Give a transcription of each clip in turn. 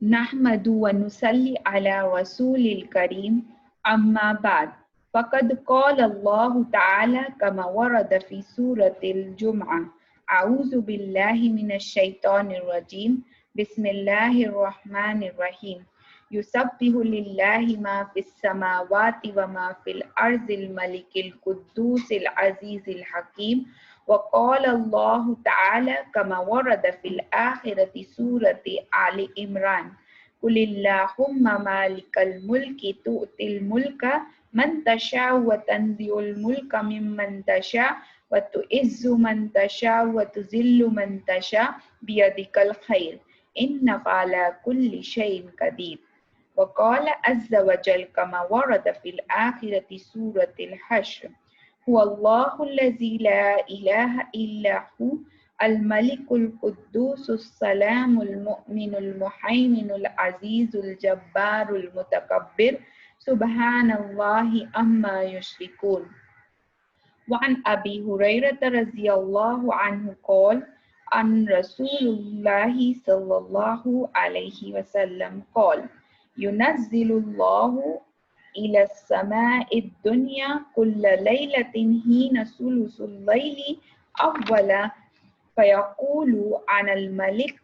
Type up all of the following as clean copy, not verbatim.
نحمد ونصلي على رسول الكريم أما بعد فقد قال الله تعالى كما ورد في سورة الجمعة أعوذ بالله من الشيطان الرجيم بسم الله الرحمن الرحيم يسبح لله ما في السماوات وما في الأرض الملك القدوس العزيز الحكيم وقال الله تعالى كما ورد في الآخرة سورة آل عمران قل اللهم مالك الملك تؤتي الملك من تشاء وتنزع الملك ممن تشاء وتعز من تشاء وتذل من تشاء بيدك الخير إنك على كل شيء قدير وقال عز وجل كما ورد في الآخرة سورة الحشر هو الله الذي لا إله إلا هو الملك القدوس السلام المؤمن المهيمن العزيز الجبار المتكبر سبحان الله عما يشركون وعن أبي هريرة رضي الله عنه قال عن رسول الله صلى الله عليه وسلم قال ينزل الله إلى السماء الدنيا كل ليلة حين ثلث الليل أول فيقول أنا الملك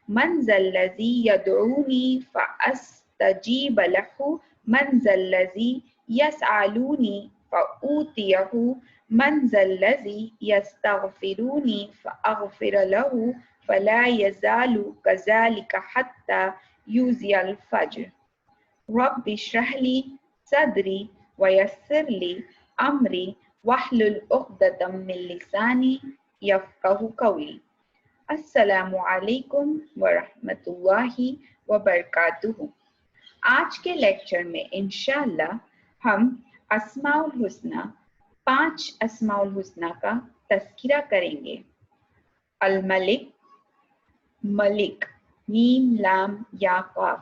من ذا الذي يدعوني فأستجيب له من ذا الذي يسألوني فأوتيه من ذا الذي يستغفرني فأغفر له فلا يزال كذلك حتى يوزي الفجر رب اشرح لي صدري ويسر لي أمري واحلل عقدة من لساني يفقهوا قولي السلام علیکم ورحمۃ اللہ وبرکاتہ۔ آج کے لیکچر میں انشاءاللہ ہم اسماء الحسنہ 5 اسماء الحسنہ کا تذکرہ کریں گے۔ الملک، ملک میم لام یا قاف،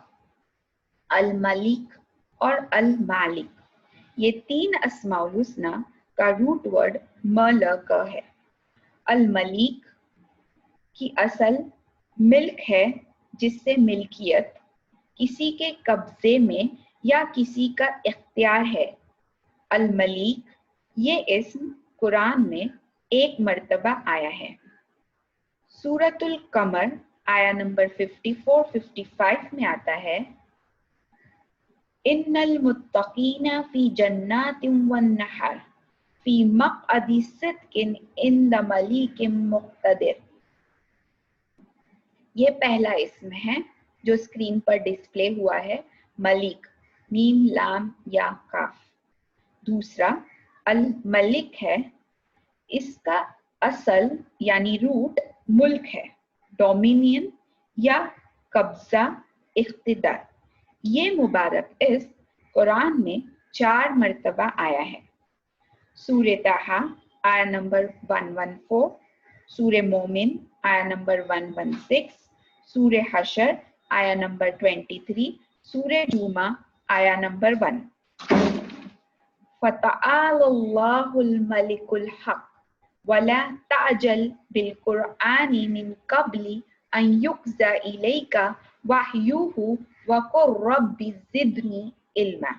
الملک اور المالک، یہ 3 اسماء الحسنہ کا روٹ ورڈ ملک ہے۔ الملک کی اصل ملک ہے جس سے ملکیت، کسی کے قبضے میں یا کسی کا اختیار ہے۔ الملیک یہ اسم قرآن میں 1 مرتبہ آیا ہے۔ سورۃ القمر آیا نمبر 54-55 میں آتا ہے ان المتقین فی جنات والنہر فی مقعد صدق عند ملیک مقتدر۔ یہ پہلا اسم ہے جو اسکرین پر ڈسپلے ہوا ہے، ملک میم لام یا قاف۔ دوسرا الملک ہے، اس کا اصل یعنی روٹ ملک ہے، ڈومینین یا قبضہ، اقتدار۔ یہ مبارک اسم قرآن میں 4 مرتبہ آیا ہے۔ سورہ طٰہٰ آیا نمبر 114، سورہ مومن آیا نمبر 116، سورہ حشر آیا نمبر 23، سورہ جمعہ آیا نمبر 1۔ فَتَعَالَى اللَّهُ الْمَلِكُ الْحَقُّ وَلَا تَعْجَلْ بِالْقُرْآنِ مِنْ قَبْلِ أَنْ يُقْضَى إِلَيْكَ وَحْيُهُ وَقُلْ رَبِّ زِدْنِی عِلْمًا۔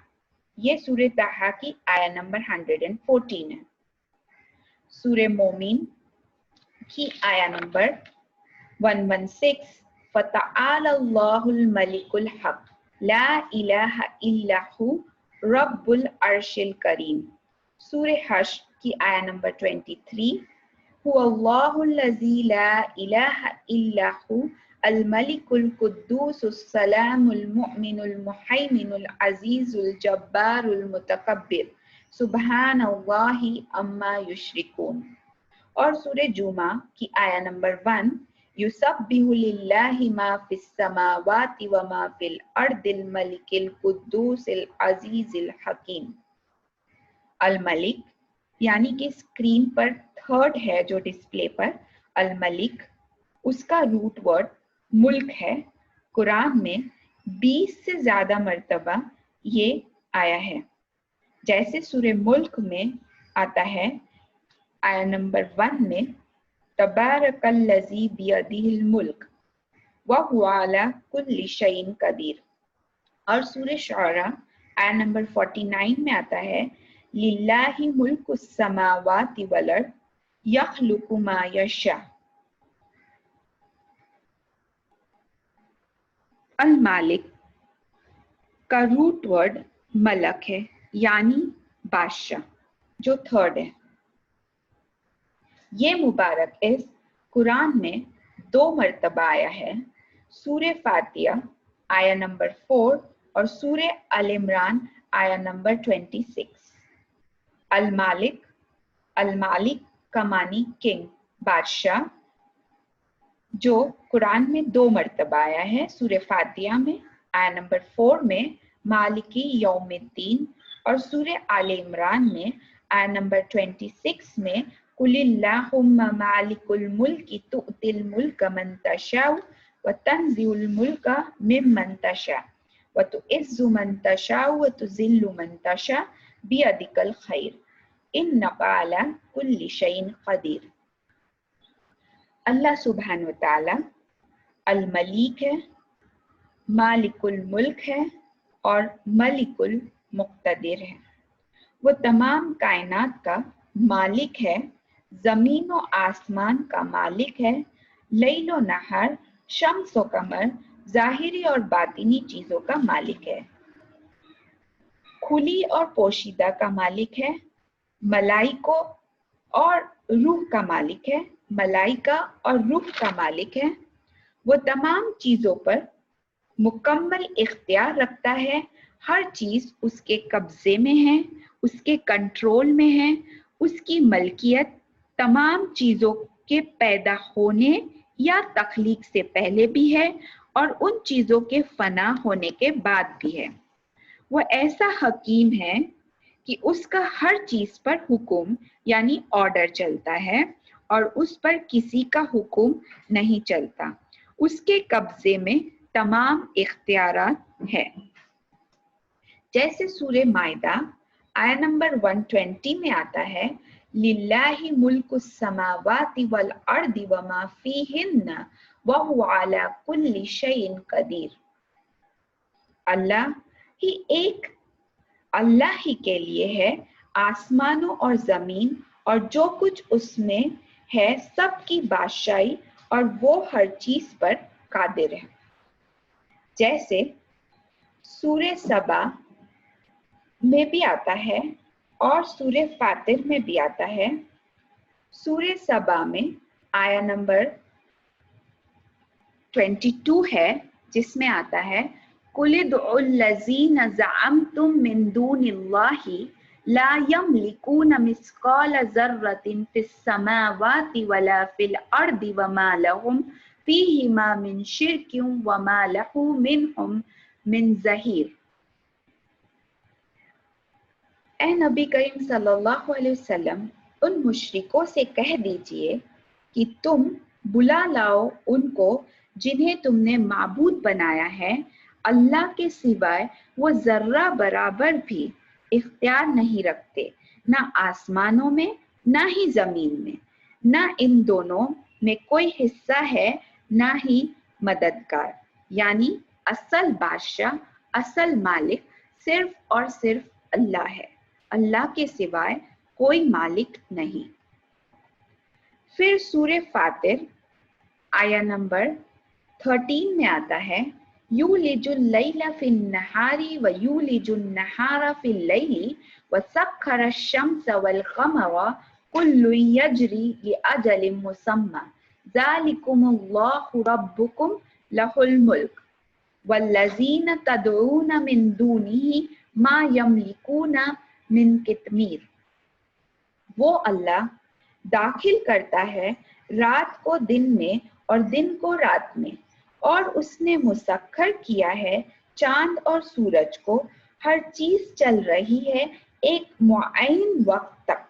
یہ سورہ طٰہٰ کی آیا نمبر 114 ہے۔ سورہ مومن کی آیا نمبر 116، فَتَعَالَى اللَّهُ الْمَلِكُ الْحَقُّ لَا إِلَٰهَ إِلَّا هُوَ رَبُّ الْعَرْشِ الْكَرِيمِ۔ سورہ حشر کی آیا نمبر 23، هُوَ اللَّهُ الَّذِي لَا إِلَٰهَ إِلَّا هُوَ الْمَلِكُ الْقُدُّوسُ السَّلَامُ الْمُؤْمِنُ الْمُهَيْمِنُ الْعَزِيزُ الْجَبَّارُ الْمُتَكَبِّرُ سُبْحَانَ اللَّهِ عَمَّا يُشْرِكُونَ۔ اور سورہ جمعہ کی آیا نمبر 1، یسبح للہ ما فی السماوات وما فی الارض الملک القدوس العزیز الحکیم۔ الملک یعنی کہ اسکرین پر 3rd ہے جو ڈسپلے پر، الملک، اس کا روٹ ورڈ ملک ہے۔ قرآن میں 20 سے زیادہ مرتبہ یہ آیا ہے، جیسے سورہ ملک میں آتا ہے آیا نمبر 1 میں تبارک الذی بیدہ الملک، वहुव अला कुल्लि शैइन कदीर। और सूरह शुअरा आयत नंबर 49 में आता है लिल्लाहि मुल्कुस समावाति वल अर्द यख्लुकु मा यशा। अल मालिक का रूट वर्ड मलक है यानी बादशाह, जो थर्ड है। ये मुबारक इस कुरान में 2 मरतबा आया है, सूरह फातिहा आया नंबर 4 और सूरह अल इमरान आया नंबर 26। अल मालिक का मानी किंग, बादशाह, जो कुरान में 2 मरतबा आया है, सूरह फातिहा में आया नंबर 4 में मालिकी यौमिद्दीन और सूरह आल इमरान में आया नंबर 26 में कुलिल्लाहुम्मा मालिकुल मुल्की तुअतिल मुल्का मन तशाउ व तंज़िउल मुल्का मिम्मन तशा व तुइज़्ज़ु मन तशाउ व तुज़िल्लु मन तशा बियदिकल खैर इन्नका अला कुल्लि शैइन कदीर। अल्लाह सुब्हान व तआला अल मलीक है, मालिकुल मुल्क है और मलिकुल मुक्तदिर है। वो तमाम कायनात का मालिक है, जमीन और आसमान का मालिक है, लैल व नहार, शम्स व कमर, जाहिरी और बातिनी चीजों का मालिक है, खुली और पोशीदा का मालिक है, मलाइकों और रूह का मालिक है, मलाइका और रूह का मालिक है। वो तमाम चीजों पर मुकम्मल इख्तियार रखता है, हर चीज उसके कब्जे में है, उसके कंट्रोल में है, उसकी मलकियत तमाम चीजों के पैदा होने या तख्लीक से पहले भी है और उन चीजों के फना होने के बाद भी है। वो ऐसा हकीम है कि उसका हर चीज पर हुक्म यानी ऑर्डर चलता है और उस पर किसी का हुक्म नहीं चलता। उसके कब्जे में तमाम इख्तियारात है। जैसे सूरह माइदा आया नंबर 120 में आता है लिल्लाहि मुल्कुस समावाति वल अर्दि व मा फीहिन्ना व हुवा अला कुल्लि शैइन कदीर। अल्लाह ही के लिए है आसमानों और जमीन और जो कुछ उसमें है सब की बादशाही और वो हर चीज पर कादिर है। जैसे सूरह सबा में भी आता है और सूरह फातिर में भी आता है। सूरह सबा में आया नंबर 22 है, जिसमें आता है कुलिदुल्लज़ीना ज़अमतुम मिन दूनिल्लाहि ला यमलिकून मिस्काल ज़र्रतिन फिस समावाति वला फिल अर्दि वमा लहुम फीहिमा मिन शिरकिन वमा लहू मिनहुम मिन ज़हीर। ए नबी करीम सल्लल्लाहु अलैहि वसल्लम, उन मुशरिकों से कह दीजिए कि तुम बुला लाओ उनको जिन्हें तुमने माबूद बनाया है, अल्लाह के सिवाय वो जर्रा बराबर भी इख्तियार नहीं रखते, ना आसमानों में ना ही जमीन में, ना इन दोनों में कोई हिस्सा है ना ही मददगार। यानी असल बादशाह, असल मालिक सिर्फ और सिर्फ अल्लाह है, अल्लाह के सिवाय कोई मालिक नहीं। फिर सूरह फातिर आया नंबर 13 में आता है यूलिजुल लैला फिन नहारी व यूलिजुन नहारा फिल लैली व सख्खरा अश-शम्स वल क़मरा कुल्लुन यजरी लिअजलिन मुसम्मा ज़ालिकुमुल्लाहु रब्बुकुम लहुल मुल्क वल्लज़ीना तदऊना मिन दूनिही मा यमलिकूना मिन कितमीर। वो अल्लाह दाखिल करता है रात को दिन में और दिन को रात में, और उसने मुसख्खर किया है चांद और सूरज को, हर चीज चल रही है एक मुअय्यन वक्त तक।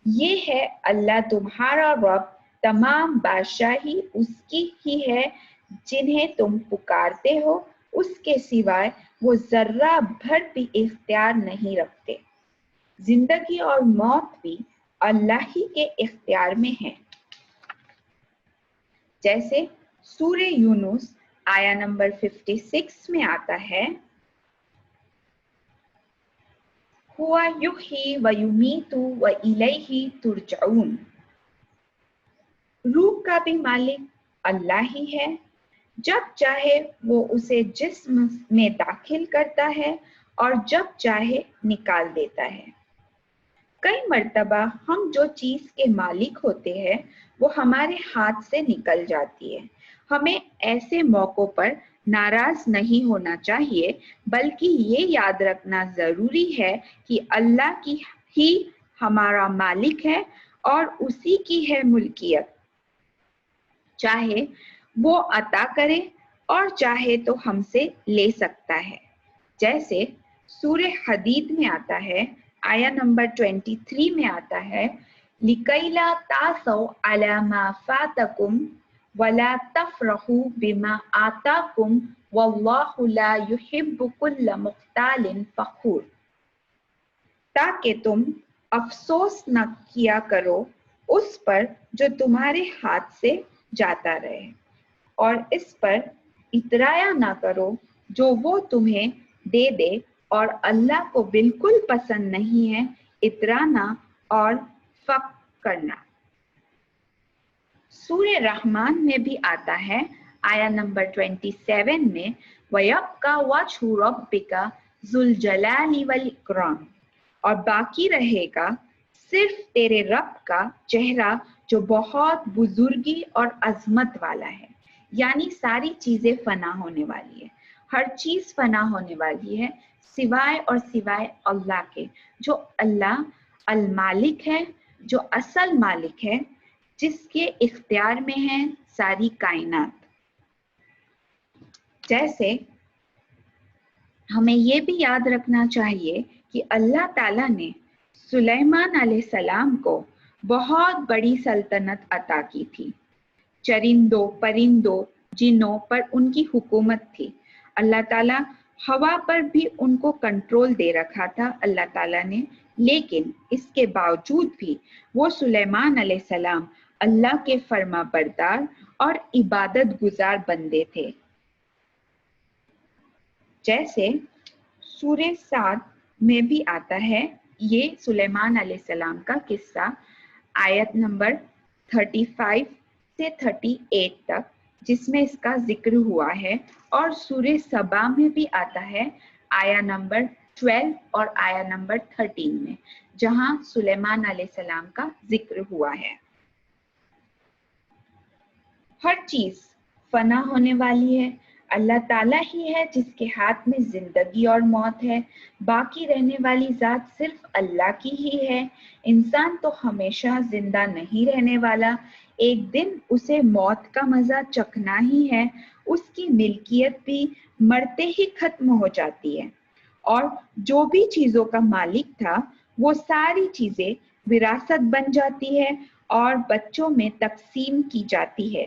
ये है अल्लाह तुम्हारा रब, तमाम बादशाही उसकी ही है, जिन्हें तुम पुकारते हो उसके सिवाय वो जर्रा भर भी इख्तियार नहीं रखते। जिंदगी और मौत भी अल्लाह ही के इख्तियार में है। जैसे सूर्य यूनुस आया नंबर 56 में आता है, हुआ युही व युमीतु व इलैहि तुरजऊन। रूह का भी मालिक अल्लाह ही है, जब चाहे वो उसे जिस्म में दाखिल करता है और जब चाहे निकाल देता है। कई मर्तबा हम जो चीज के मालिक होते हैं वो हमारे हाथ से निकल जाती है। हमें ऐसे मौक़ों पर नाराज नहीं होना चाहिए, बल्कि ये याद रखना जरूरी है कि अल्लाह की ही हमारा मालिक है और उसी की है मुल्कियत, चाहे वो अता करे और चाहे तो हमसे ले सकता है। जैसे सूरह हदीद में आता है, आया नंबर 23 में आता है, लिकैला तासौ अला मा फातकुम वला तफरहू बिमा आताकुम वल्लाहु ला युहिब्बु कुल्ल मुख्तालिन फखूर। ताकि तुम अफसोस न किया करो उस पर जो तुम्हारे हाथ से जाता रहे, और इस पर इतराया ना करो जो वो तुम्हें दे दे, और अल्लाह को बिल्कुल पसंद नहीं है इतराना और फक करना। सूरह रहमान में भी आता है, आया नंबर 27 में, वयब्का वजहु रब्बिका जुल जलाली वल इकराम, और बाकी रहेगा सिर्फ तेरे रब का चेहरा जो बहुत बुजुर्गी और अजमत वाला है। यानी सारी चीजें फना होने वाली है, हर चीज फना होने वाली है सिवाय और सिवाय अल्लाह के, जो अल्लाह अल मालिक है, जो असल मालिक है, जिसके इख्तियार में है सारी कायनात। जैसे हमें ये भी याद रखना चाहिए कि अल्लाह ताला ने सुलेमान अलैहिस्सलाम को बहुत बड़ी सल्तनत अता की थी। चरिंदों, परिंदों, जिन्नों पर उनकी हुकूमत थी। अल्लाह ताला हवा पर भी उनको कंट्रोल दे रखा था अल्लाह ताला ने, लेकिन इसके बावजूद भी वो सुलेमान अलैहिस्सलाम अल्लाह के फर्मा बरदार और इबादत गुजार बंदे थे। जैसे सूरह साद में भी आता है ये सुलेमान अलैहिस्सलाम का किस्सा, आयत नंबर 35 से 38 तक, जिसमें इसका जिक्र हुआ है, और सूरह सबा में भी आता है आया नंबर 12 और आया नंबर 13 में, जहां सुलेमान अलैहिस्सलाम का जिक्र हुआ है। हर चीज फना होने वाली है, अल्लाह ताला ही है जिसके हाथ में जिंदगी और मौत है, बाकी रहने वाली जात सिर्फ अल्लाह की ही है। इंसान तो हमेशा जिंदा नहीं रहने वाला, एक दिन उसे मौत का मजा चखना ही है। उसकी मिल्कियत भी मरते ही खत्म हो जाती है, और जो भी चीजों का मालिक था वो सारी चीजें विरासत बन जाती है और बच्चों में तकसीम की जाती है।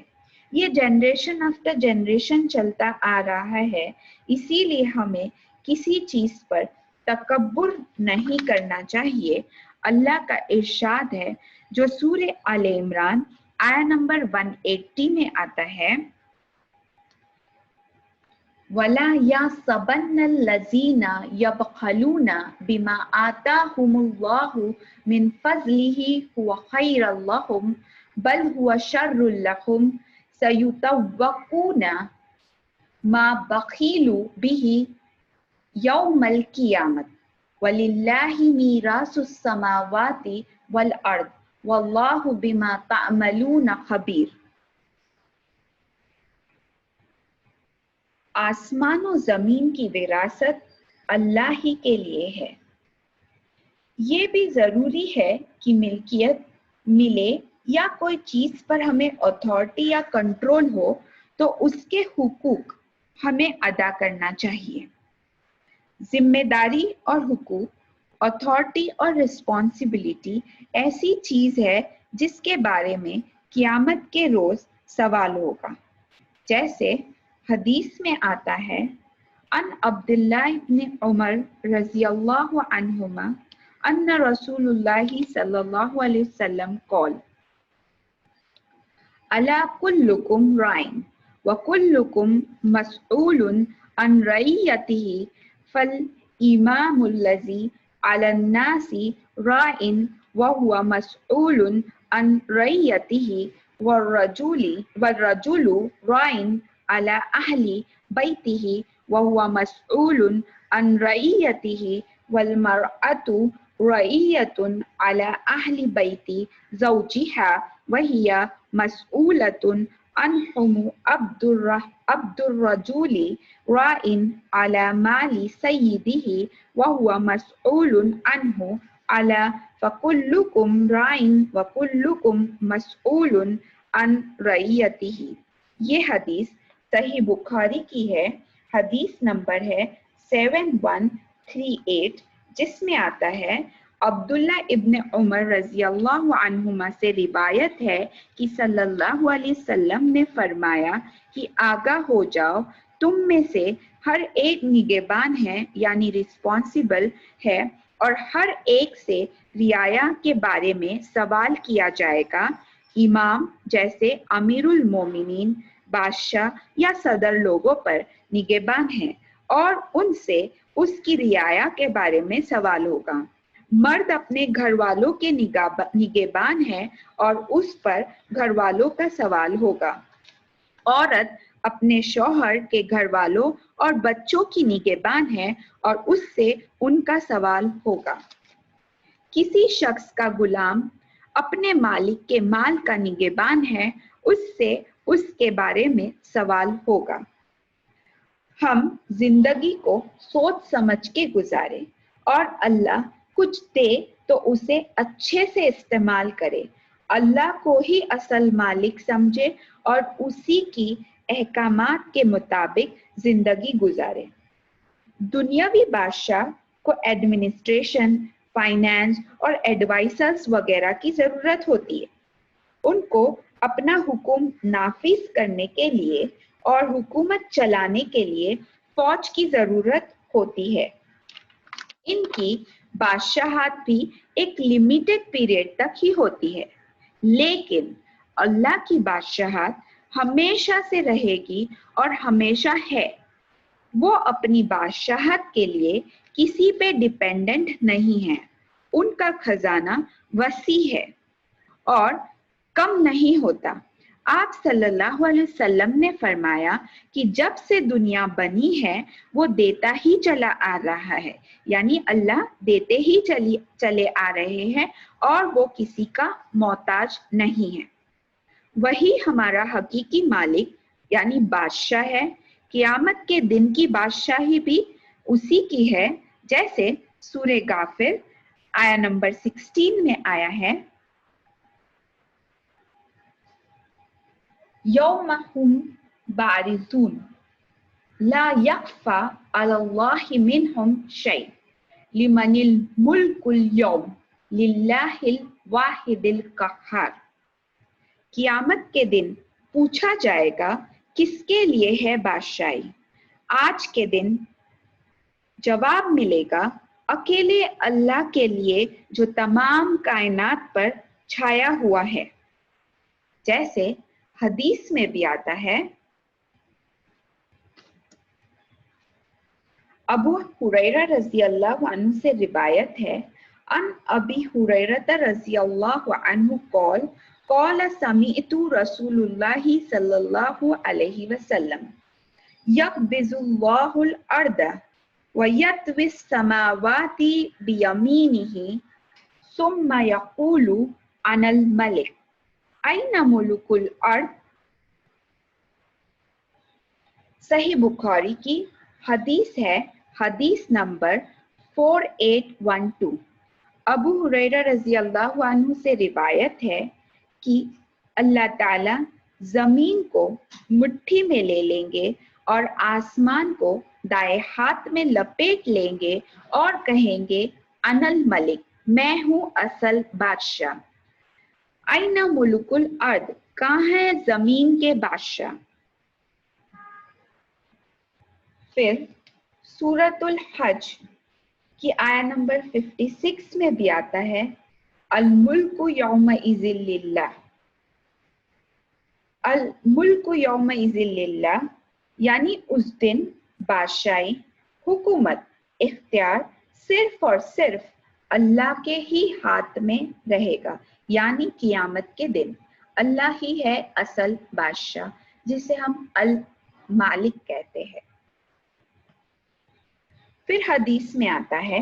ये जनरेशन आफ्टर जनरेशन चलता आ रहा है, इसीलिए हमें किसी चीज पर तकब्बुर नहीं करना चाहिए। अल्लाह का इरशाद है जो सूरह आल इमरान आया नंबर 180 में आता है, वला यासबन्नल्लज़ीना यबखलूना बिमा आताहुमुल्लाहु मिन फज़लिही हुवा खैरल लहुम बल हुवा शर्रुल लहुम सयुतव्वक़ूना मा बखीलू बिही यौमल क़ियामत वलिल्लाहि मीरासुस समावाति वल अर्द वल्लाहु बिमा तअमलूना खबीर। आसमान और जमीन की विरासत अल्लाह ही के लिए है। ये भी जरूरी है कि मिल्कियत मिले या कोई चीज पर हमें अथॉरिटी या कंट्रोल हो तो उसके हुकूक हमें अदा करना चाहिए। जिम्मेदारी और हुकूक, अथॉरिटी और रिस्पॉन्सिबिलिटी ऐसी चीज है जिसके बारे में क़यामत के रोज सवाल होगा। जैसे हदीस में आता है, अन अब्दुल्लाह इब्न उमर रज़ियल्लाहु अन्हुमा अन्ना रसूलुल्लाहि सल्लल्लाहु अलैहि वसल्लम क़ाल अला कुल्लुकुम राइन وَكُلُّكُمْ مَسْئُولٌ عَنْ رَعِيَّتِهِ فَالْإِمَامُ الَّذِي عَلَى النَّاسِ رَاعٍ وَهُوَ مَسْئُولٌ عَنْ رَعِيَّتِهِ وَالرَّجُلُ رَاعٍ عَلَى أَهْلِ بَيْتِهِ وَهُوَ مَسْئُولٌ عَنْ رَعِيَّتِهِ وَالْمَرْأَةُ رَعِيَّةٌ عَلَى أَهْلِ بَيْتِ زَوْجِهَا وَهِيَ مَسْئُولَةٌ عنهم. عبد الرجل راع على مال سيده وهو مسؤول عنه على فكلكم راع وكلكم مسؤول عن رعیته. یہ حدیث صحیح بخاری کی ہے، حدیث نمبر ہے 7138، جس میں آتا ہے عبداللہ ابن عمر رضی اللہ عنہما سے روایت ہے کہ صلی اللہ علیہ وسلم نے فرمایا کہ آگاہ ہو جاؤ، تم میں سے ہر ایک نگہبان ہے یعنی رسپانسبل ہے، اور ہر ایک سے رعایا کے بارے میں سوال کیا جائے گا۔ امام جیسے امیر المومنین، بادشاہ یا صدر لوگوں پر نگہبان ہیں اور ان سے اس کی رعایا کے بارے میں سوال ہوگا۔ مرد اپنے گھر والوں کے نگہبان ہے اور اس پر گھر والوں کا سوال ہوگا۔ عورت اپنے شوہر کے گھر والوں اور بچوں کی نگہبان ہے اور اس سے ان کا سوال ہوگا۔ کسی شخص کا غلام اپنے مالک کے مال کا نگہبان ہے، اس سے اس کے بارے میں سوال ہوگا۔ ہم زندگی کو سوچ سمجھ کے گزارے اور اللہ کچھ دے تو اسے اچھے سے استعمال کرے، اللہ کو ہی اصل مالک سمجھے اور اسی کی احکامات کے مطابق زندگی گزارے۔ دنیاوی بادشاہ کو ایڈمنسٹریشن، فائنانس اور ایڈوائزرز وغیرہ کی ضرورت ہوتی ہے۔ ان کو اپنا حکم نافذ کرنے کے لیے اور حکومت چلانے کے لیے فوج کی ضرورت ہوتی ہے۔ ان کی بادشاہت بھی ایک لمیٹڈ پیریڈ تک ہی ہوتی ہے، لیکن اللہ کی بادشاہت ہمیشہ سے رہے گی اور ہمیشہ ہے۔ وہ اپنی بادشاہت کے لیے کسی پہ ڈیپینڈنٹ نہیں ہے، ان کا خزانہ وسیع ہے اور کم نہیں ہوتا۔ آپ صلی اللہ علیہ وسلم نے فرمایا کہ جب سے دنیا بنی ہے وہ دیتا ہی چلا آ رہا ہے، یعنی اللہ دیتے ہی چلے آ رہے ہیں اور وہ کسی کا محتاج نہیں ہے۔ وہی ہمارا حقیقی مالک یعنی بادشاہ ہے۔ قیامت کے دن کی بادشاہی بھی اسی کی ہے، جیسے سورہ غافر آیا نمبر 16 میں آیا ہے، یوم ہم بارزون لا یخفی علی اللہ منہم شیء لمن الملک اليوم للہ الواحد القہار۔ قیامت کے دن پوچھا جائے گا کس کے لیے ہے بادشاہی؟ آج کے دن جواب ملے گا اکیلے اللہ کے لیے جو تمام کائنات پر چھایا ہوا ہے۔ جیسے حدیث میں بھی آتا ہے، ابو ہریرہ رضی اللہ عنہ سے روایت ہے، ان ابی ہریرہ رضی اللہ عنہ قال قال سمعت رسول اللہ صلی اللہ علیہ وسلم یقبض اللہ الارض ویطوی السماوات بیمینہ ثم یقول انا الملک این ملک الارض۔ صحیح بخاری کی حدیث ہے، حدیث نمبر 4812۔ ابو ہریرہ رضی اللہ عنہ سے روایت ہے کہ اللہ تعالی زمین کو مٹھی میں لے لیں گے اور آسمان کو دائیں ہاتھ میں لپیٹ لیں گے اور کہیں گے انا الملک، میں ہوں اصل بادشاہ۔ این ملک الارض، کہاں ہے زمین کے بادشاہ؟ پھر سورۃ الحج کی آیا نمبر 56 میں بھی آتا ہے، الملک یومئذ للہ۔ الملک یومئذ للہ یعنی اس دن بادشاہی، حکومت، اختیار صرف اور صرف اللہ کے ہی ہاتھ میں رہے گا، یعنی قیامت کے دن اللہ ہی ہے اصل بادشاہ جسے ہم المالک کہتے ہیں۔ پھر حدیث میں آتا ہے،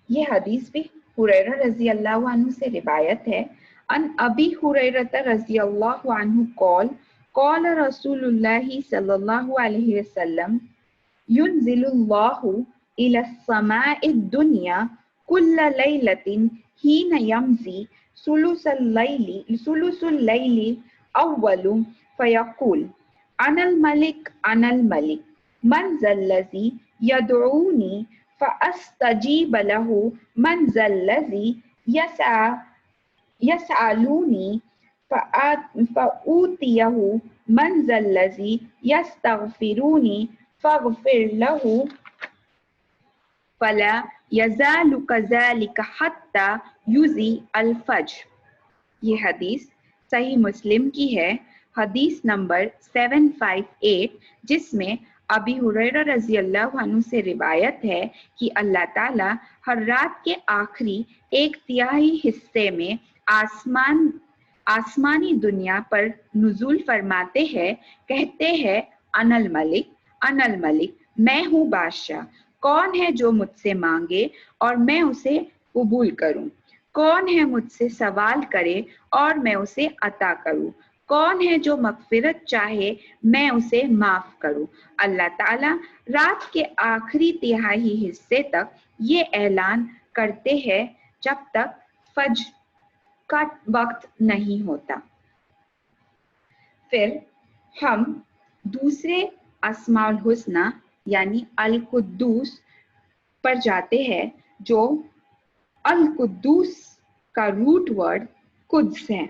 یہ حدیث بھی ہریرہ رضی اللہ عنہ سے روایت ہے، ان ابی ہریرہ رضی اللہ عنہ قال قال رسول اللہ صلی اللہ علیہ وسلم ينزل الله إلى السماء الدنيا كل ليلة حين يمضي ثلث الليل أول فيقول أنا الملك من ذا الذي يدعوني فأستجيب له من ذا الذي يسألوني فأوتيه من ذا الذي يستغفروني فاغفر له فلا يزال كذلك حتى يزي الفجر۔ یہ حدیث صحیح مسلم کی ہے، حدیث نمبر 758، جس میں ابی ہریرہ رضی اللہ عنہ سے روایت ہے کہ اللہ تعالی ہر رات کے آخری ایک تہائی حصے میں آسمانی دنیا پر نزول فرماتے ہیں، کہتے ہیں انا الملک، میں ہوں بادشاہ، کون ہے جو مجھ سے مانگے اور میں اسے قبول کروں، کون ہے مجھ سے سوال کرے اور میں اسے عطا کروں، کون ہے جو مغفرت چاہے میں اسے معاف کروں۔ اللہ تعالیٰ رات کے آخری تہائی حصے تک یہ اعلان کرتے ہیں جب تک فجر کا وقت نہیں ہوتا۔ پھر ہم دوسرے اسماء الحسنی یعنی القدوس پر جاتے ہیں، جو القدوس کا روٹ ورڈ قدس ہے،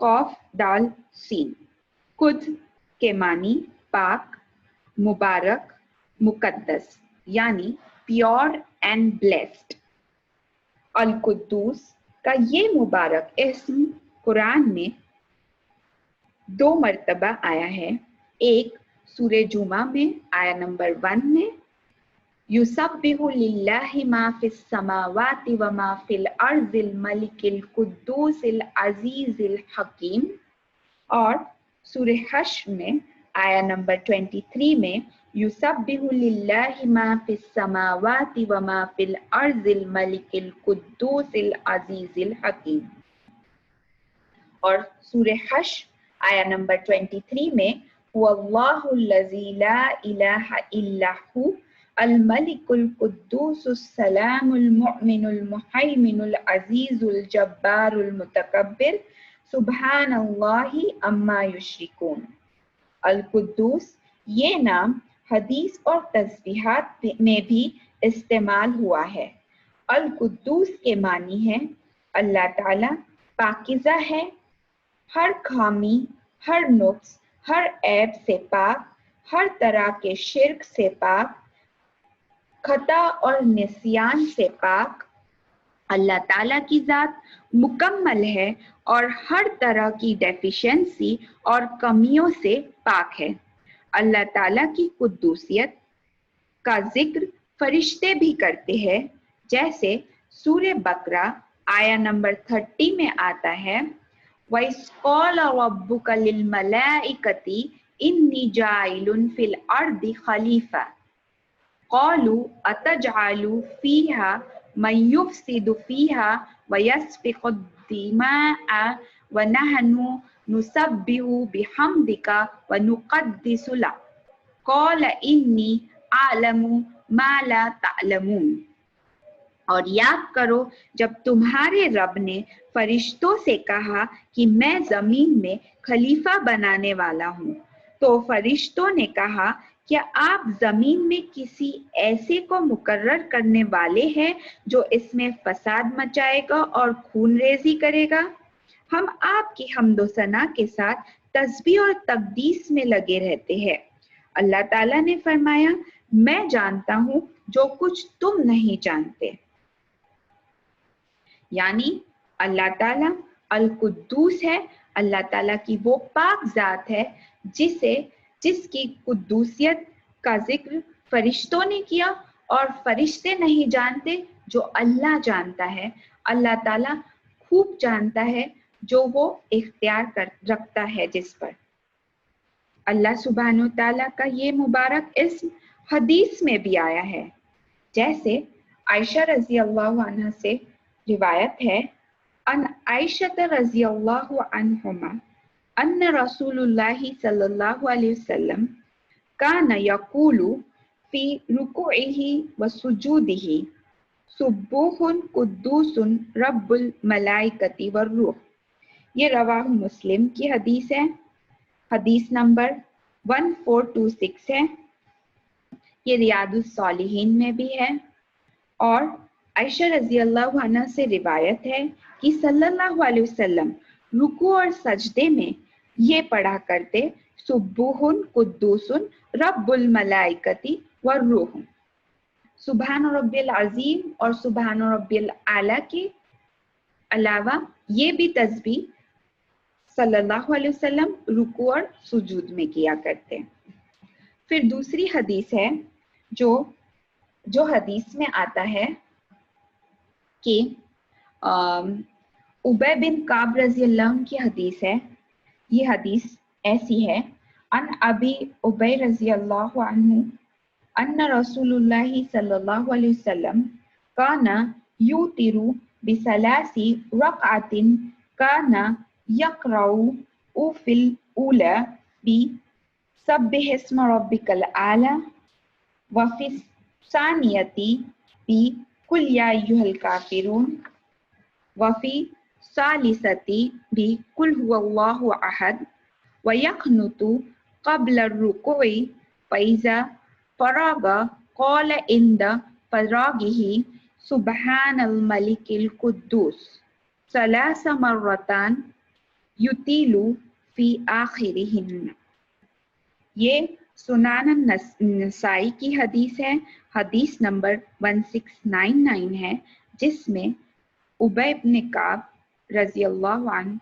قاف دال سین۔ قدس کے معنی پاک، مبارک، مقدس یعنی پیور اینڈ بلیسڈ۔ القدوس کا یہ مبارک اسم قرآن میں 2 مرتبہ آیا ہے، ایک سورہ جمعہ میں آیا نمبر 1 میں یسبح للہ ما فی السماوات و ما فی الارض الملک القدوس العزیز الحکیم، اور سورہ حشر میں آیا نمبر 23 میں یسبح للہ ما فی السماوات و ما فی الارض الملک القدوس العزیز الحکیم، اور سورہ حشر آیا نمبر 23 میں واللہ الذی لا الہ الا هو الملک القدوس السلام المؤمن المہیمن العزیز الجبار المتکبر سبحان اللہ عما یشرکون۔ القدوس یہ نام حدیث اور تسبیحات میں بھی استعمال ہوا ہے۔ القدوس کے معنی ہے اللہ تعالی پاکیزہ ہے، ہر خامی، ہر نقص، ہر عیب سے پاک، ہر طرح کے شرک سے پاک، خطا اور نسیان سے پاک۔ اللہ تعالیٰ کی ذات مکمل ہے اور ہر طرح کی ڈیفیشنسی اور کمیوں سے پاک ہے۔ اللہ تعالیٰ کی قدوسیت کا ذکر فرشتے بھی کرتے ہیں، جیسے سورہ بقرہ آیا نمبر 30 میں آتا ہے وَإِذْ قَالَ رَبُّكَ لِلْمَلَائِكَةِ إِنِّي جَاعِلٌ فِي الْأَرْضِ خَلِيفَةً قَالُوا أَتَجْعَلُ فِيهَا مَن يُفْسِدُ فِيهَا وَيَسْفِكُ الدِّمَاءَ وَنَحْنُ نُسَبِّحُ بِحَمْدِكَ وَنُقَدِّسُ لَكَ قَالَ إِنِّي أَعْلَمُ مَا لَا تَعْلَمُونَ۔ اور یاد کرو جب تمہارے رب نے فرشتوں سے کہا کہ میں زمین میں خلیفہ بنانے والا ہوں، تو فرشتوں نے کہا کیا آپ زمین میں کسی ایسے کو مقرر کرنے والے ہیں جو اس میں فساد مچائے گا اور خون ریزی کرے گا؟ ہم آپ کی حمد و ثنا کے ساتھ تسبیح اور تقدیس میں لگے رہتے ہیں۔ اللہ تعالیٰ نے فرمایا میں جانتا ہوں جو کچھ تم نہیں جانتے۔ یعنی اللہ تعالیٰ القدوس ہے، اللہ تعالیٰ کی وہ پاک ذات ہے جس کی قدوسیت کا ذکر فرشتوں نے کیا اور فرشتے نہیں جانتے جو اللہ جانتا ہے. اللہ تعالیٰ خوب جانتا ہے جو وہ اختیار رکھتا ہے جس پر. اللہ سبحانہ و تعالیٰ کا یہ مبارک اسم حدیث میں بھی آیا ہے. جیسے عائشہ رضی اللہ عنہ سے روایت ہے ان عائشہ رضی اللہ عنہما ان رسول اللہ صلی اللہ علیہ وسلم کان یقول فی رکوعہ وسجودہ سبوح قدوس رب الملائکۃ والروح. یہ رواہ مسلم کی حدیث ہے، حدیث نمبر 1426 ہے. یہ ریاض الصالحین میں بھی ہے. اور عائشہ رضی اللہ عنہ سے روایت ہے کہ صلی اللہ علیہ وسلم رکوع اور سجدے میں یہ پڑھا کرتے سبوح قدوس رب الملائکۃ والروح. سبحان ربی العظیم اور سبحان ربی الاعلیٰ کے علاوہ یہ بھی تسبیح صلی اللہ علیہ وسلم رکوع اور سجود میں کیا کرتے. پھر دوسری حدیث ہے جو حدیث میں آتا ہے کہ ابی بن کعب رضی اللہ عنہ کی حدیث ہے. یہ حدیث ایسی ہے ان ابی ابی رضی اللہ عنہ ان رسول اللہ صلی اللہ علیہ وسلم کان یوتر بثلاث رکعۃ کان یقرأ فی الاولی بسبح اسم ربک الاعلی وفی الثانیۃ بقل یا ایھا الکافرون وفی الثالثۃ بقل ھو اللہ احد ویقنت قبل الرکوع فاذا فرغ قال عند فراغه سبحان الملک القدوس ثلاث مرات یطیل فی آخرہن. یہ سنن النسائی کی حدیث ہے، حدیث نمبر 1699 ہے، جس میں ابی بن کعب رضی اللہ عنہ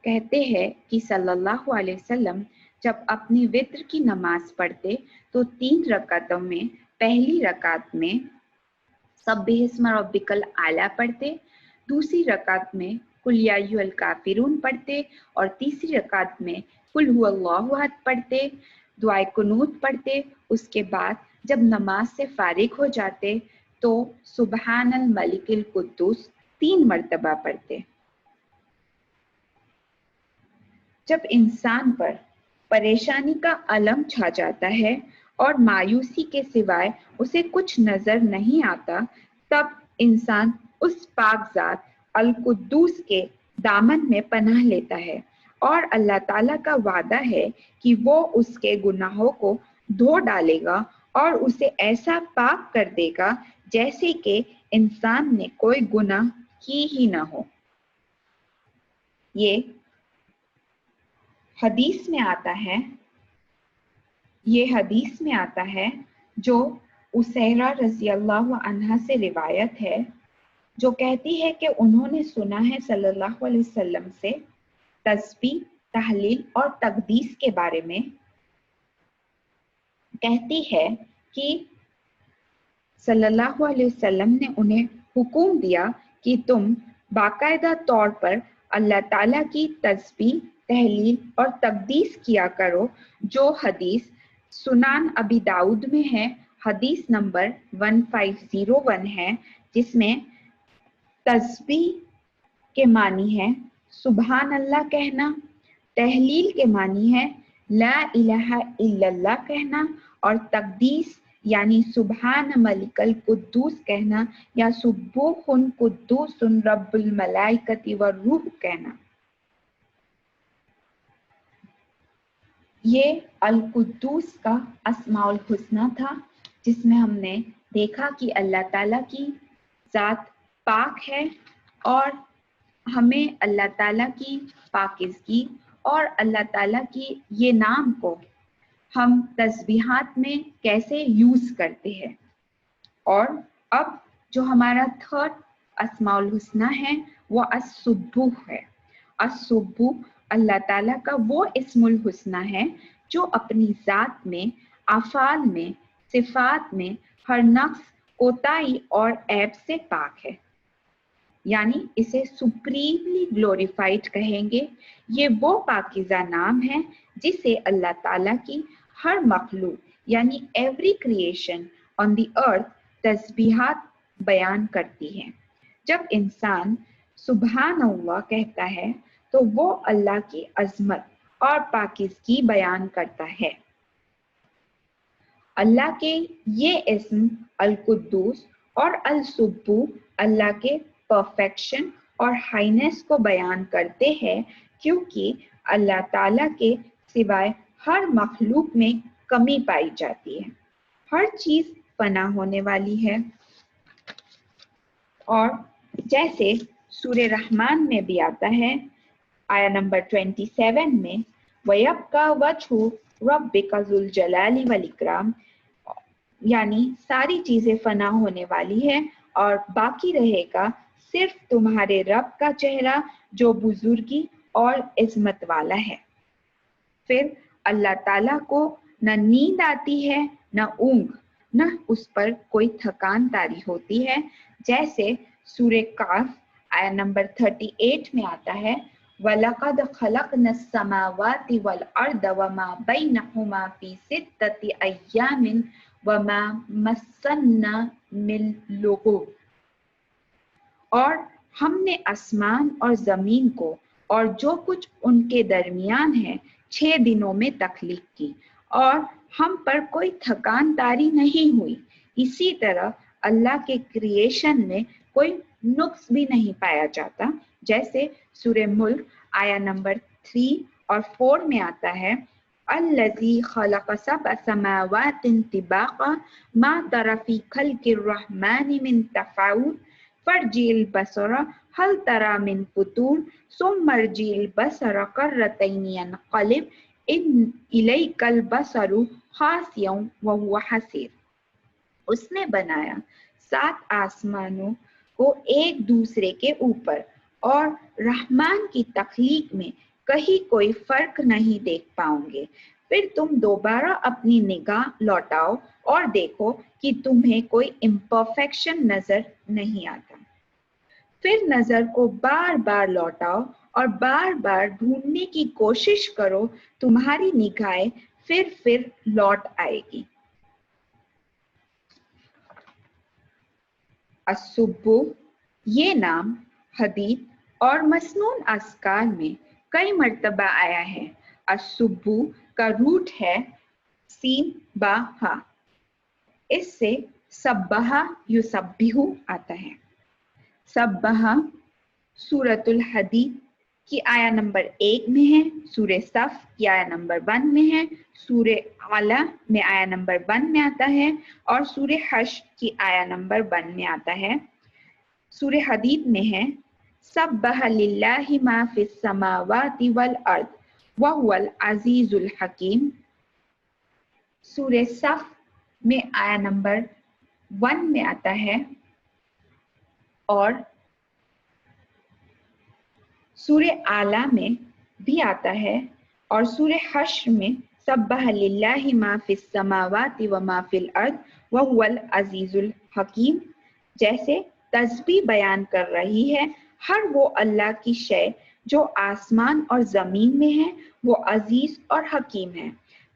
کہتے ہیں کہ صلی اللہ علیہ وسلم جب اپنی وتر کی نماز پڑھتے تو 3 رکعتوں میں پہلی رکعت میں سبح اسم ربک الاعلی پڑھتے، دوسری رکعت میں قل یا ایھا الکافرون پڑھتے اور تیسری رکعت میں قل ھو اللہ احد پڑھتے، دعائے قنوت پڑھتے. اس کے بعد جب نماز سے فارغ ہو جاتے تو سبحان الملک القدوس 3 مرتبہ پڑھتے. جب انسان پر پریشانی کا علم چھا جاتا ہے اور مایوسی کے سوائے اسے کچھ نظر نہیں آتا، تب انسان اس پاک ذات القدوس کے دامن میں پناہ لیتا ہے اور اللہ تعالیٰ کا وعدہ ہے کہ وہ اس کے گناہوں کو دھو ڈالے گا اور اسے ایسا پاک کر دے گا جیسے کہ انسان نے کوئی گناہ کی ہی نہ ہو. یہ حدیث میں آتا ہے جو اسیرہ رضی اللہ عنہا سے روایت ہے، جو کہتی ہے کہ انہوں نے سنا ہے صلی اللہ علیہ وسلم سے تسبیح، تحلیل اور تقدیس کے بارے میں. کہتی ہے کہ صلی اللہ علیہ وسلم نے انہیں حکم دیا کہ تم باقاعدہ طور پر اللہ تعالیٰ کی تسبیح، تحلیل اور تقدیس کیا کرو، جو حدیث سنن ابی داؤد میں ہے، حدیث نمبر 1501 ہے، جس میں تسبیح کے معنی ہے سبحان اللہ کہنا، تحلیل کے معنی ہے لا الہ الا اللہ کہنا، اور تقدیس یعنی سبحان ملک القدوس کہنا یا سبوح قدوس رب الملائکۃ والروح کہنا. یہ القدوس کا اسماء الحسنی تھا، جس میں ہم نے دیکھا کہ اللہ تعالیٰ کی ذات پاک ہے اور ہمیں اللہ تعالیٰ کی پاکیزگی اور اللہ تعالیٰ کی یہ نام کو ہم تسبیحات میں کیسے یوز کرتے ہیں. اور اب جو ہمارا 3rd اسماء الحسنی ہے وہ السبوح ہے. السبوح अल्लाह ताला का वो इस्मुल हुस्ना है जो अपनी ज़ात में, अफ़ाल में, सिफ़ात में हर नक्स, कोताही और ऐब से पाक है, यानी इसे सुप्रीमली ग्लोरीफाइड कहेंगे। ये वो पाकीज़ा नाम है जिसे अल्लाह ताला की हर मखलूक यानी every creation on the earth तस्बीहात बयान करती है। जब इंसान सुबहान अल्लाह कहता है तो वो अल्लाह की अजमत और पाकीज़गी बयान करता है। अल्लाह के ये इस्म अल कुद्दूस और अल सुब्बू अल्लाह के परफेक्शन और हाईनेस को बयान करते हैं, क्योंकि अल्लाह ताला के सिवाय हर मखलूक में कमी पाई जाती है। हर चीज़ फना होने वाली है, और जैसे सूरे रहमान में भी आता है आया नंबर 27 में, वयब्का वजहु रब्बिका ज़ुल जलाली वल इकराम, यानी सारी चीजें फना होने वाली है और बाकी रहेगा सिर्फ तुम्हारे रब का चेहरा जो बुजुर्गी और इज्मत वाला है। फिर अल्लाह ताला को न नींद आती है, न ऊंघ, न उस पर कोई थकान तारी होती है। जैसे सूरे काफ आया नंबर 38 में आता है, वलक़द खलक़नस समावाति वल अर्द वमा बैनहुमा फी सित्तति अय्यामिन वमा मस्सन्ना मिन लुग़ूब, और हमने आसमान और जमीन को और जो कुछ उनके दरमियान है 6 दिनों में तख्लीक की, और हम पर कोई थकान तारी नहीं हुई। इसी तरह अल्लाह के क्रिएशन में कोई नुक्स भी नहीं पाया जाता। जैसे सूरे मुल्क आया नंबर 3 और 4 में आता है, अल्लज़ी खलक़ सबअ समावातिन तिबाक़ा मा तरा फ़ी ख़ल्क़िर रहमानि मिन तफ़ावुत फर्जिल बसरा हल तरा मिन फुतूर सुम्मर्जिल बसरा कर्रतैनि यनक़लिब इन इलैकल बसरु खासियं व हुवा हसीर। उसने बनाया 7 आसमानों को एक दूसरे के ऊपर, और रहमान की तख्लीक में कहीं कोई फर्क नहीं देख पाओगे। फिर तुम दोबारा अपनी निगाह लौटाओ और देखो कि तुम्हें कोई इम्परफेक्शन नजर नहीं आता। फिर नजर को बार बार लौटाओ और बार बार ढूंढने की कोशिश करो, तुम्हारी निगाहें फिर लौट आएगी। अस्सुब्बु ये नाम हदीस और मसनून अस्कार में कई मर्तबा आया है। अस्सुब्बु का रूट है सीन बा हा, इससे सब्बहा युसब्बिहु आता है। सब्बहा सूरतुल हदीद की आया नंबर 1 में है, सूरे सफ की आया नंबर 1 में है, सूरे आला में आया नंबर 1 में आता है, और सूरे हश्र की आया नंबर 1 में आता है। सूरे हदीद में है, सब्बहा लिल्लाहि मा फिस समावाति वल अर्द व हुवल अजीजुल हकीम। सूरे सफ में आया नंबर 1 में आता है, और सूरे आला में भी आता है, और सूरे हश्र में सब्बह लिल्लाहि मा फिस समावाति व मा फिल अर्द व हुवल अजीजुल हकीम। जैसे तस्बीह बयान कर रही है हर वो अल्लाह की शय जो आसमान और जमीन में है, वो अजीज और हकीम है।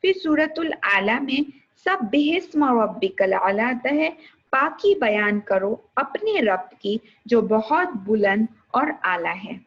फिर सूरतुल आला में सब्बिहिस्म रब्बिकल आला आता है, पाकी बयान करो अपने रब की जो बहुत बुलंद और आला है।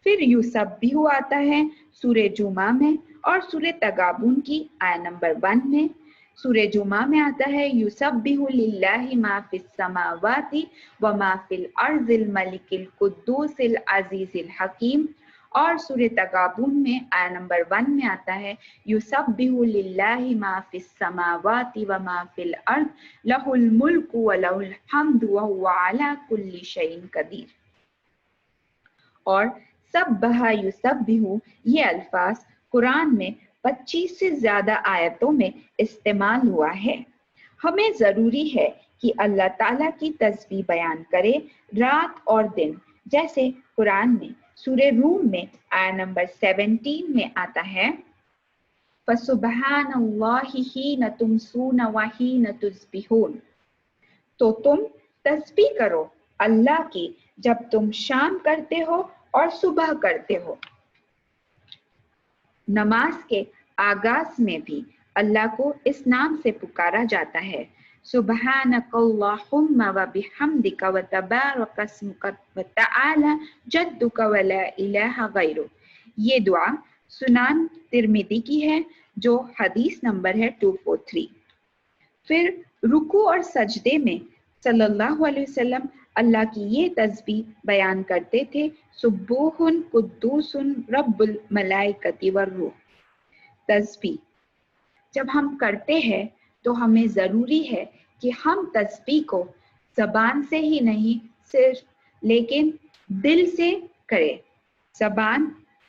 फिर युसब्बिहु आता है सूरे जुमा में, और सूरे तगाबुन की आया नंबर 1 में। सूरे जुमा में आता है युसब्बिहु लिल्लाहि मा फिस समावाति व मा फिल अर्ज़िल मलिकिल कुद्दूसिल अज़ीज़िल हकीम, और सूरे तगाबुन में आया नंबर 1 में आता है युसब्बिहु लिल्लाहि मा फिस समावाति व मा फिल अर्ज़ लहुल मुल्कु व लहुल हम्दु व हुवा अला कुल्ली शैइन कदीर। और सब्बहा युसब्बिहु ये अल्फाज कुरान में 25 से ज्यादा आयतों में इस्तेमाल हुआ है। हमें जरूरी है कि अल्लाह ताला की तस्बीह बयान करें रात और दिन। जैसे कुरान में सूर्य रूम में आया नंबर 17 में आता है फसुबहानल्लाहि हीन तुमसून व हीन तुस्बिहून, तो तुम तस्बीह करो अल्लाह की जब तुम शाम करते हो और सुबह करते हो। नमाज के आगाज में भी अल्लाह को इस नाम से पुकारा जाता है, सुब्हानकल्लाहुम्मा व बिहम्दिका व तबारक अस्मुका व तआला जद्दुका व ला इलाहा गैरुक। ये दुआ सुनान तिर्मिदी की है जो हदीस नंबर है 243। फिर रुकू और सजदे में सल्लल्लाहु अलैहि वसल्लम अल्लाह की ये तस्बीह बयान करते थे, सुब्बूहुन कुद्दूसुन रब्बुल मलाइकति वर्रूह। तस्बीह जब हम करते हैं तो हमें ज़रूरी है कि हम तस्बीह को ज़बान से ही नहीं सिर्फ लेकिन दिल से करें।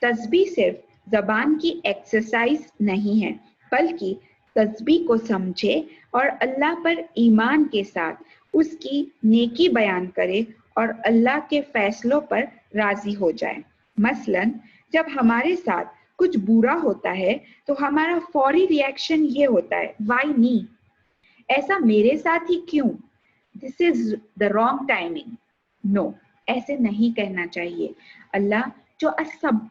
तस्बीह सिर्फ ज़बान की एक्सरसाइज नहीं है बल्कि तस्बीह को समझे और अल्लाह पर ईमान के साथ उसकी नेकी बयान करे और अल्लाह के फैसलों पर राजी हो जाए। मसलन जब हमारे साथ कुछ बुरा होता है तो हमारा फौरी रिएक्शन ये होता है, वाई मी, ऐसा मेरे साथ ही क्यों, this is the wrong timing. No, ऐसे नहीं कहना चाहिए। अल्लाह जो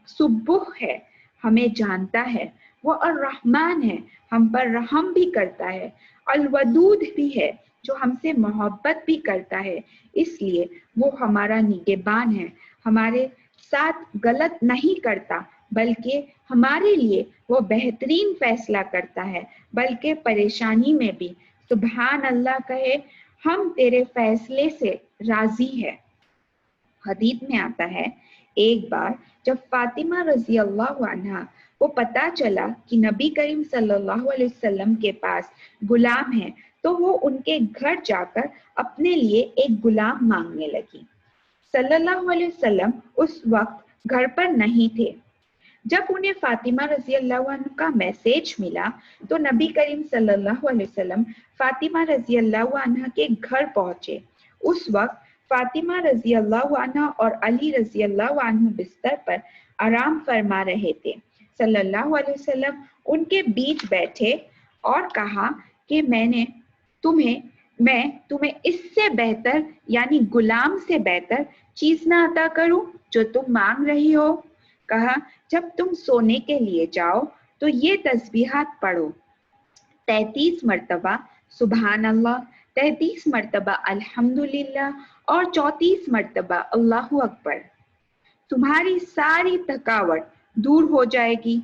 सुब्बुह है हमें जानता है, वो अर्रहमान है, हम पर रहम भी करता है, अलवदूद भी है जो हमसे मोहब्बत भी करता है, इसलिए वो हमारा निगहबान है, हमारे साथ गलत नहीं करता बल्कि हमारे लिए वो बेहतरीन फैसला करता है, बल्कि परेशानी में भी सुभान अल्लाह कहे, हम तेरे फैसले से राजी है। हदीस में आता है एक बार जब फातिमा रजी अल्लाह अन्हा को पता चला कि नबी करीम सल्लल्लाहु अलैहि वसल्लम के पास गुलाम है तो वो उनके घर जाकर अपने लिए एक गुलाम मांगने लगी। सल्लल्लाहु अलैहि वसल्लम उस वक्त घर पर नहीं थे। जब उन्हें फातिमा रजी अल्लाह अन्हा का मैसेज मिला तो नबी करीम सल्लल्लाहु अलैहि वसल्लम फातिमा रजी अल्लाह अन्हा के घर पहुंचे। उस वक्त फातिमा रजी अल्लाह अन्हा और अली रजी अल्लाह अन्हु बिस्तर पर आराम फरमा रहे थे। सल्लल्लाहु अलैहि वसल्लम उनके बीच बैठे और कहा कि मैं तुम्हें इससे बेहतर यानी गुलाम से चीज ना अता करूं जो तुम मांग रही हो। कहा जब तुम सोने के लिए जाओ तो ये तस्बीहात पढ़ो, 33 मर्तबा सुभान अल्लाह, 33 मर्तबा अल्हम्दुलिल्लाह और 34 मर्तबा अल्लाहु अकबर। तुम्हारी सारी थकावट दूर हो जाएगी।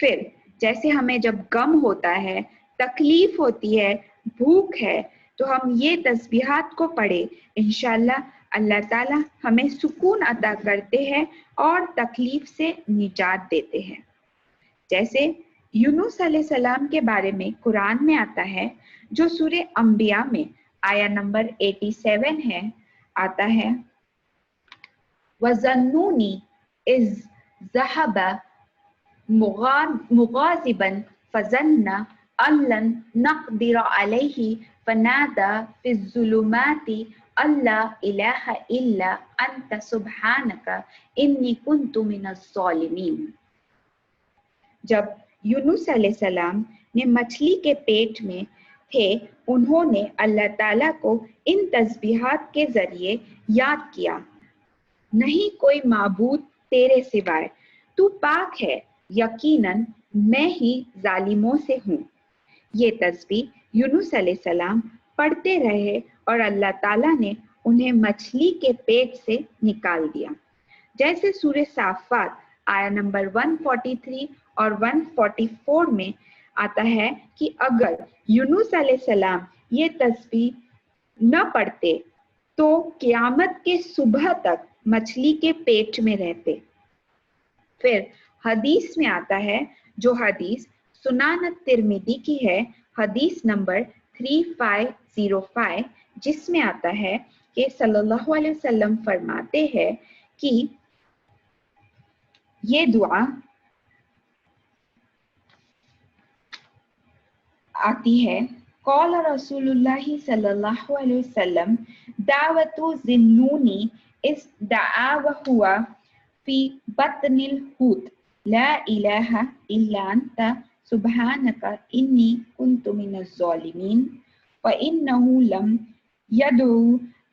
फिर जैसे हमें जब गम होता है, तकलीफ होती है, भूख है, तो हम ये तस्बीहात को पढ़े, इंशाल्लाह अल्लाह ताला हमें सुकून अता करते हैं और तकलीफ से निजात देते हैं। जैसे यूनुस अलैहिस्सलाम के बारे में कुरान में आता है जो सूरे अंबिया में आया नंबर 87 है, आता है वज़न्नूनी इज़ ज़हबा मुगाज़िबन फ़ज़न्ना अल्लन नक़दिर अलैहि फ़नादा फ़िज़्ज़ुलुमाति अल्ला इलाहा इल्ला अंता सुब्हानका इन्नी कुन्तु मिनज़्ज़ालिमीन। जब यूनुस अलैहिस्सलाम ने मछली के पेट में थे, उन्होंने अल्लाह ताला को इन तस्बीहात के जरिए याद किया, नहीं कोई माबूद तेरे सिवाय, तू पाक है, यकीनन मैं ही जालिमों से हूँ। ये तस्बीह यूनुस अलैहिस्सलाम पढ़ते रहे और अल्लाह ताला ने उन्हें मछली के पेट से निकाल दिया। जैसे सूरे साफ़ात आया नंबर 143 और 144 में आता है कि अगर यूनुस अलैहिस्सलाम ये तस्बीह न पढ़ते तो क़यामत के सुबह तक मछली के पेट में रहते। फिर हदीस में आता है जो हदीस सुनान तिर्मिदी की है, हदीस नंबर 3505, जिसमें आता है कि सल्लल्लाहु अलैहि वसल्लम फरमाते हैं कि ये दुआ आती है, कौल रसूलुल्लाह सल्लल्लाहु अलैहि वसल्लम दावतु ज़िन्नूनी इस दआ व हुआ फी बत्निल हूत ला इलाहा इल्ला अंता सुब्हानका इन्नी कुन्तु मिनज़ ज़ालिमीन व इन्नहु लम यदउ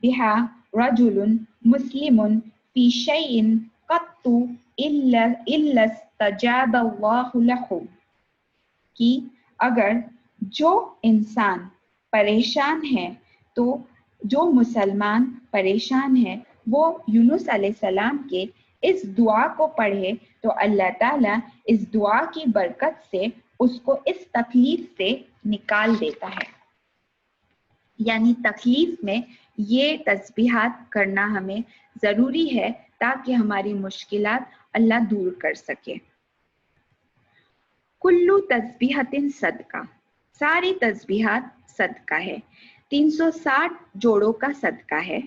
बिहा रजुलुन मुस्लिमुन फी शैइन कत्तु इल्ला इस्तजाब अल्लाहु लहु, कि अगर जो इंसान परेशान है तो जो मुसलमान परेशान है वो यूनुस अलैहिस्सलाम के इस दुआ को पढ़े तो अल्लाह ताला इस दुआ की बरकत से उसको इस तकलीफ से निकाल देता है। यानी तकलीफ में ये तस्बीहात करना हमें ज़रूरी है ताकि हमारी मुश्किलात अल्लाह दूर कर सके। कुल्लू तस्बीहतिन सदका, सारी तस्बीहात सदका है। 360 जोड़ों का सदका है।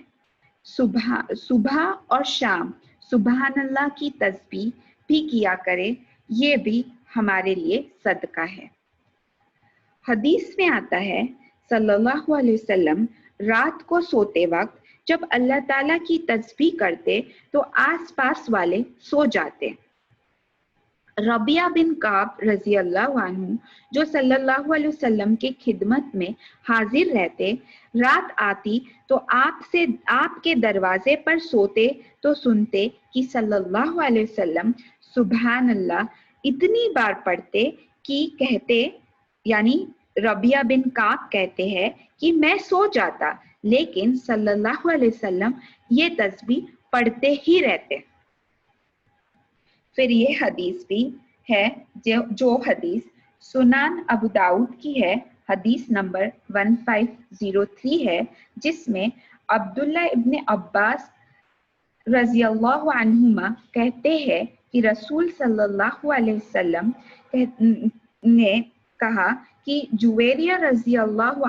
सुबह और शाम सुबहान अल्लाह की तस्बीह भी किया करे, ये भी हमारे लिए सदका है। हदीस में आता है सल्लल्लाहु अलैहि वसल्लम रात को सोते वक्त जब अल्लाह ताला की तस्बीह करते तो आसपास वाले सो जाते। रबिया बिन काब रजी अल्लाह अन्हु जो सल्लल्लाहु अलैहि वसल्लम के खिदमत में हाजिर रहते, रात आती तो आपके दरवाजे पर सोते तो सुनते कि सल्लल्लाहु अलैहि वसल्लम सुभान अल्लाह इतनी बार पढ़ते कि कहते, यानी रबिया बिन काब कहते हैं कि मैं सो जाता लेकिन सल्लल्लाहु अलैहि वसल्लम ये तस्बीह पढ़ते ही रहते। फिर ये हदीस भी है जो हदीस सुनान अबू दाऊद की है, हदीस नंबर 1503 है, जिसमें अब्दुल्ला इब्न अब्बास रजी अल्लाहु अन्हुमा कहते हैं कि रसूल सल्लल्लाहु अलैहि वसल्लम ने कहा कि जुवेरिया रजी अल्लाहु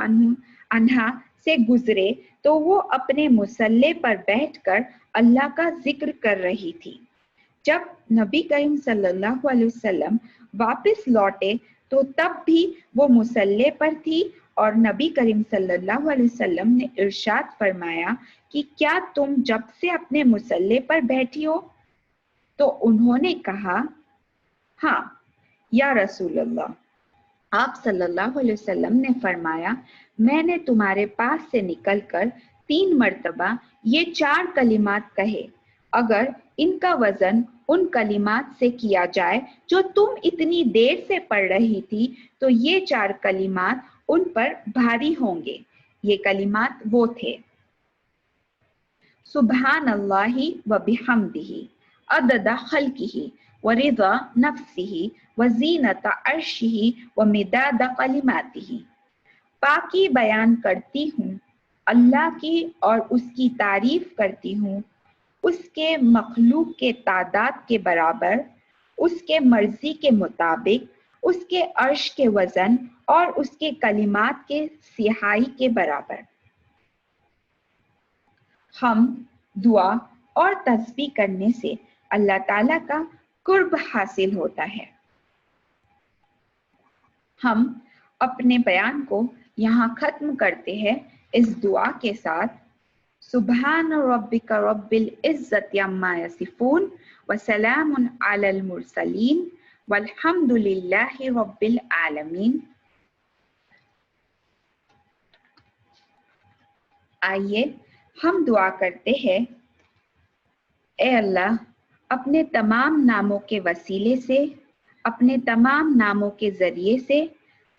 अन्हा से गुजरे तो वो अपने मुसल्ले पर बैठकर अल्लाह का जिक्र कर रही थी। जब नबी करीम सल्लल्लाहु अलैहि वसल्लम वापस लौटे तो तब भी वो मुसल्ले पर थी और नबी करीम सल्लल्लाहु अलैहि वसल्लम ने इरशाद फरमाया कि क्या तुम जब से अपने मुसल्ले पर बैठी हो? तो उन्होंने कहा हाँ या रसूल अल्लाह। आप सल्लल्लाहु अलैहि वसल्लम ने फरमाया मैंने तुम्हारे पास से निकलकर 3 मर्तबा ये 4 कलिमात कहे, अगर इनका वजन उन कलिमात से किया जाए जो तुम इतनी देर से पढ़ रही थी तो ये 4 कलिमात उन पर भारी होंगे। ये कलिमात वो थे सुभान अल्लाहि व बिहम्दिही अददा खल्किही व रिदा नफ्सिही व ज़ीनता अर्शिही व मिदादा कलिमातिही। पाकी बयान करती हूँ अल्लाह की और उसकी तारीफ करती हूँ उसके मखलूक के तादाद के बराबर, उसके मर्जी के मुताबिक, उसके अर्श के वजन और उसके कलिमात के सिहाई के बराबर। हम दुआ और तस्बीह करने से अल्लाह ताला का कुर्ब हासिल होता है। हम अपने बयान को यहाँ खत्म करते हैं इस दुआ के साथ। सुभान रब्बिका रब्बिल इज्जति अम्मा यसिफून व सलामुन अलल मुरसलीन वल्हम्दुलिल्लाहि रब्बिल आलमीन। आइए हम दुआ करते हैं। ए अल्लाह, अपने तमाम नामों के वसीले से, अपने तमाम नामों के ज़रिए से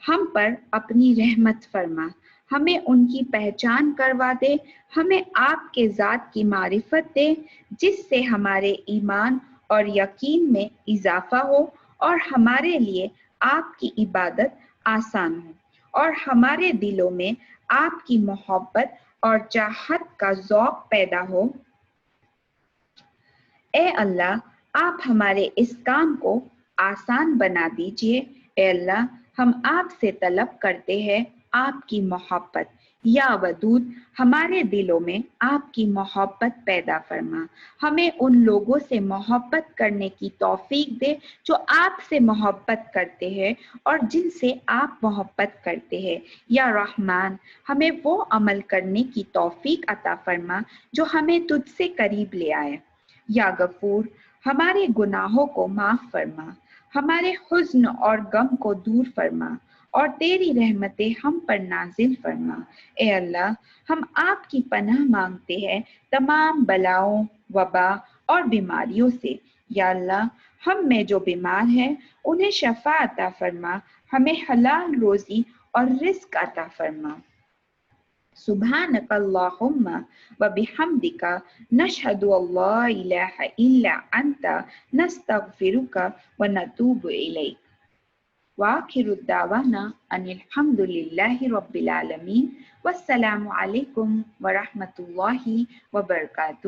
हम पर अपनी रहमत फरमा, हमें उनकी पहचान करवा दे, हमें आपके ज़ात की मारिफत दे जिससे हमारे ईमान और यकीन में इजाफा हो और हमारे लिए आपकी इबादत आसान हो और हमारे दिलों में आपकी मोहब्बत और चाहत का ज़ौक़ पैदा हो। ए अल्लाह, आप हमारे इस काम को आसान बना दीजिए। ए अल्लाह, हम आपसे तलब करते हैं आपकी मोहब्बत, یا ودود ہمارے دلوں میں آپ کی محبت پیدا فرما، ہمیں ان لوگوں سے محبت کرنے کی توفیق دے جو آپ سے محبت کرتے ہیں اور جن سے آپ محبت کرتے ہیں۔ یا رحمان ہمیں وہ عمل کرنے کی توفیق عطا فرما جو ہمیں تجھ سے قریب لے آئے۔ یا غفور ہمارے گناہوں کو معاف فرما، ہمارے حزن اور غم کو دور فرما اور تیری رحمتیں ہم پر نازل فرما۔ اے اللہ ہم آپ کی پناہ مانگتے ہیں تمام بلاؤں، وبا اور بیماریوں سے۔ یا اللہ ہم میں جو بیمار ہیں انہیں شفا عطا فرما، ہمیں حلال روزی اور رزق عطا فرما۔ سبحانک اللہم وبحمدک نشہد ان لا الہ الا انت نستغفرک ونتوب الیک۔ وآخر الدعوانا ان الحمد للہ رب العالمین، والسلام علیکم ورحمۃ اللہ وبرکاتہ۔